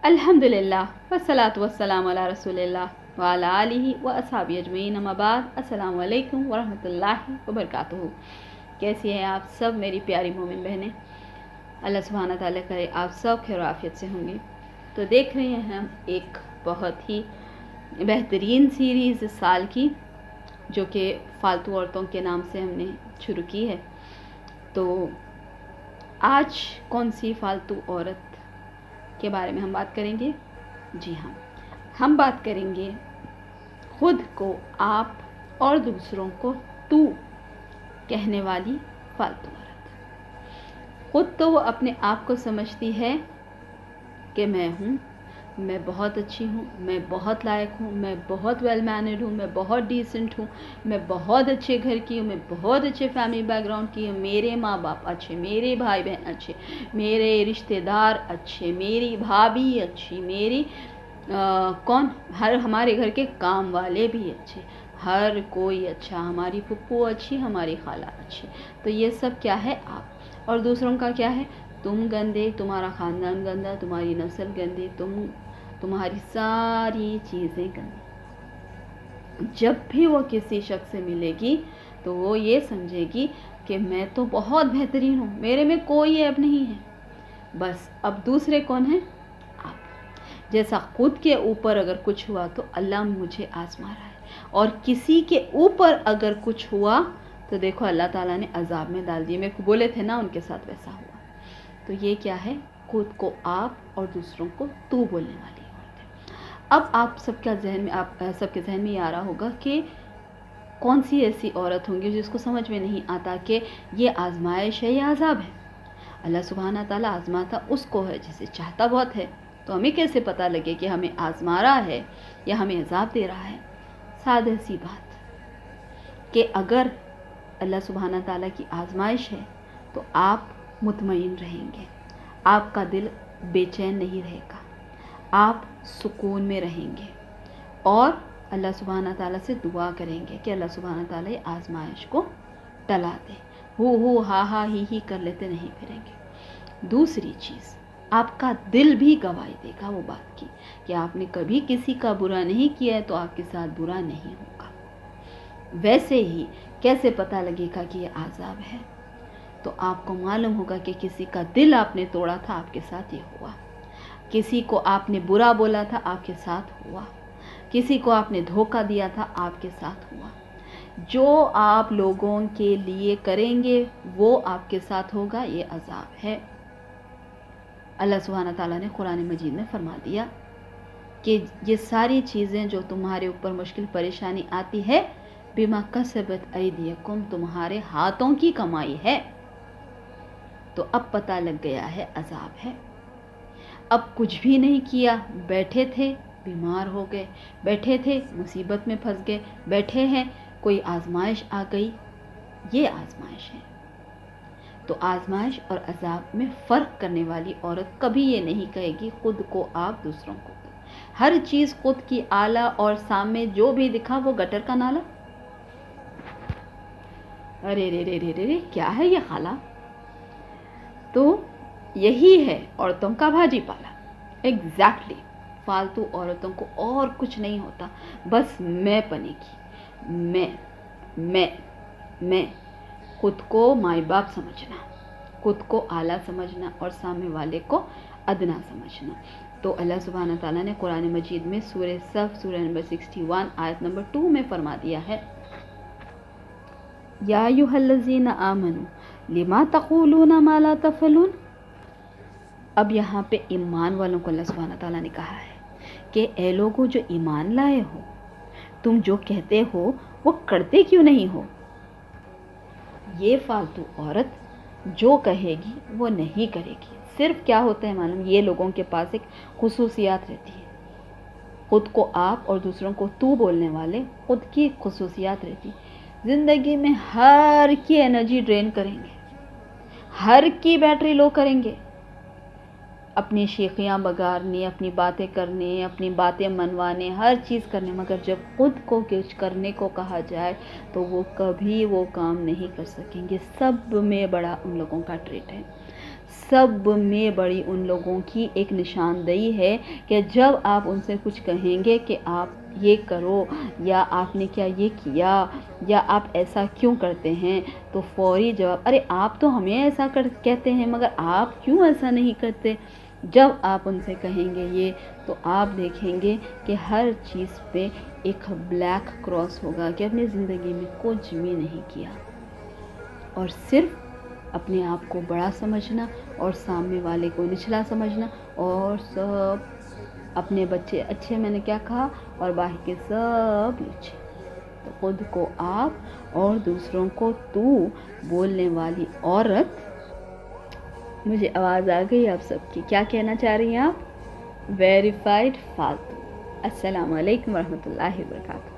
अल्हम्दुलिल्लाह वस्सलातु वस्सलामु अला रसूलिल्लाह व अला आलिहि व अस्हाबी अजमईन, अम्मा बाद। अस्सलामु अलैकुम व रहमतुल्लाहि व बरकातुहू। कैसी हैं आप सब मेरी प्यारी मोमिन बहनें? अल्लाह सुब्हाना ताला करे आप सब खैर आफियत से होंगी। तो देख रहे हैं हम एक बहुत ही बेहतरीन सीरीज़ इस साल की, जो कि फ़ालतू औरतों के नाम से हमने शुरू की है। तो आज कौन सी फ़ालतू औरत के बारे में हम बात करेंगे? जी हाँ, हम बात करेंगे खुद को आप और दूसरों को तू कहने वाली फालतू औरत। खुद तो वो अपने आप को समझती है कि मैं हूँ, मैं बहुत अच्छी हूँ, मैं बहुत लायक हूँ, मैं बहुत वेल मैनर्ड हूँ, मैं बहुत डिसेंट हूँ, मैं बहुत अच्छे घर की हूँ, मैं बहुत अच्छे फैमिली बैकग्राउंड की हूँ, मेरे माँ बाप अच्छे, मेरे भाई बहन अच्छे, मेरे रिश्तेदार अच्छे, मेरी भाभी अच्छी, मेरी हमारे घर के काम वाले भी अच्छे, हर कोई अच्छा, हमारी फुप्पू अच्छी, हमारी खाला अच्छी। तो ये सब क्या है आप, और दूसरों का क्या है? तुम गंदे, तुम्हारा ख़ानदान गंदा, तुम्हारी नस्ल गंदी, तुम्हारी सारी चीज़ें गंदी। जब भी वो किसी शख्स से मिलेगी तो वो ये समझेगी कि मैं तो बहुत बेहतरीन हूँ, मेरे में कोई ऐब नहीं है। बस अब दूसरे कौन हैं? आप। जैसा खुद के ऊपर अगर कुछ हुआ तो अल्लाह मुझे आज़मा रहा है, और किसी के ऊपर अगर कुछ हुआ तो देखो अल्लाह ताला ने अजाब में डाल दिए। मेरे को बोले थे ना उनके साथ वैसा हुआ। तो ये क्या है? खुद को आप और दूसरों को तू बोलने वाली औरत। अब आप सबके जहन में ये आ रहा होगा कि कौन सी ऐसी औरत होंगी जिसको समझ में नहीं आता कि ये आजमाइश है या अजाब है। अल्लाह सुब्हाना ताला आजमाता उसको है जिसे चाहता बहुत है। तो हमें कैसे पता लगे कि हमें आजमा रहा है या हमें अजाब दे रहा है? सादा सी बात कि अगर अल्लाह सुब्हाना ताला की आजमाइश है तो आप मुतमईन रहेंगे, आपका दिल बेचैन नहीं रहेगा, आप सुकून में रहेंगे और अल्लाह सुब्हाना ताला से दुआ करेंगे कि अल्लाह सुब्हाना ताला ये आजमाइश को टला दे। हु हा हा ही कर लेते नहीं फिरेंगे। दूसरी चीज़, आपका दिल भी गवाही देगा वो बात की कि आपने कभी किसी का बुरा नहीं किया है तो आपके साथ बुरा नहीं होगा। वैसे ही कैसे पता लगेगा कि ये आज़ाब है? तो आपको मालूम होगा कि किसी का दिल आपने तोड़ा था, आपके साथ ये हुआ। किसी को आपने बुरा बोला था, आपके साथ हुआ। किसी को आपने धोखा दिया था, आपके साथ हुआ। जो आप लोगों के लिए करेंगे वो आपके साथ होगा, ये अजाब है। अल्लाह सुब्हाना ताला ने कुरान मजीद में फरमा दिया कि ये सारी चीज़ें जो तुम्हारे ऊपर मुश्किल परेशानी आती है, बिमा कसबत ऐदियकुम, तुम्हारे हाथों की कमाई है। तो अब पता लग गया है अजाब है। अब कुछ भी नहीं किया, बैठे थे बीमार हो गए, बैठे थे मुसीबत में फंस गए, बैठे हैं कोई आजमाइश आ गई, ये आजमाइश है। तो आजमाइश और अजाब में फ़र्क करने वाली औरत कभी ये नहीं कहेगी खुद को आप दूसरों को तू। हर चीज़ खुद की आला और सामने जो भी दिखा वो गटर का नाला। अरे रे रे रे रे रे, क्या है ये खाला? तो यही है औरतों का भाजी पाला। एग्जैक्टली। फालतू औरतों को और कुछ नहीं होता, बस मैं पने की। मैं खुद को माई बाप समझना, खुद को आला समझना और सामने वाले को अदना समझना। तो अल्लाह सुब्हाना ताला ने कुरान मजीद में सूरह सफ सूरह नंबर 61 आयत नंबर 2 में फरमा दिया है, या अय्युहल्लज़ीना आमनू लिमा तक़ूलूना मा ला तफ़अलून। अब यहाँ पे ईमान वालों को अल्लाह सुब्हाना ताला ने कहा है कि ए लोगों जो ईमान लाए हो, तुम जो कहते हो वो करते क्यों नहीं हो? ये फालतू औरत जो कहेगी वो नहीं करेगी। सिर्फ क्या होता है मालूम, ये लोगों के पास एक खुसूसियात रहती है। खुद को आप और दूसरों को तू बोलने वाले खुद की खुसूसियात रहती है। ज़िंदगी में हर की एनर्जी ड्रेन करेंगे, हर की बैटरी लो करेंगे, अपनी शेखियाँ बगारने, अपनी बातें करने, अपनी बातें मनवाने, हर चीज़ करने, मगर जब खुद को कुछ करने को कहा जाए तो वो कभी वो काम नहीं कर सकेंगे। सब में बड़ा उन लोगों का ट्रेट है। سب میں بڑی ان لوگوں کی ایک نشاندہی ہے کہ جب آپ ان سے کچھ کہیں گے کہ آپ یہ کرو، یا آپ نے کیا یہ کیا، یا آپ ایسا کیوں کرتے ہیں، تو فوری جواب، ارے آپ تو ہمیں ایسا کہتے ہیں مگر آپ کیوں ایسا نہیں کرتے۔ جب آپ ان سے کہیں گے یہ، تو آپ دیکھیں گے کہ ہر چیز پہ ایک بلیک کراس ہوگا کہ اپنی زندگی میں کچھ بھی نہیں کیا، اور صرف اپنے آپ کو بڑا سمجھنا اور سامنے والے کو نچلا سمجھنا، اور سب اپنے بچے اچھے، میں نے کیا کہا، اور باقی کے سب نیچے۔ تو خود کو آپ اور دوسروں کو تو بولنے والی عورت، مجھے آواز آ گئی آپ سب کی، کیا کہنا چاہ رہی ہیں آپ؟ ویریفائڈ فالتو۔ السلام علیکم ورحمۃ اللہ وبرکاتہ۔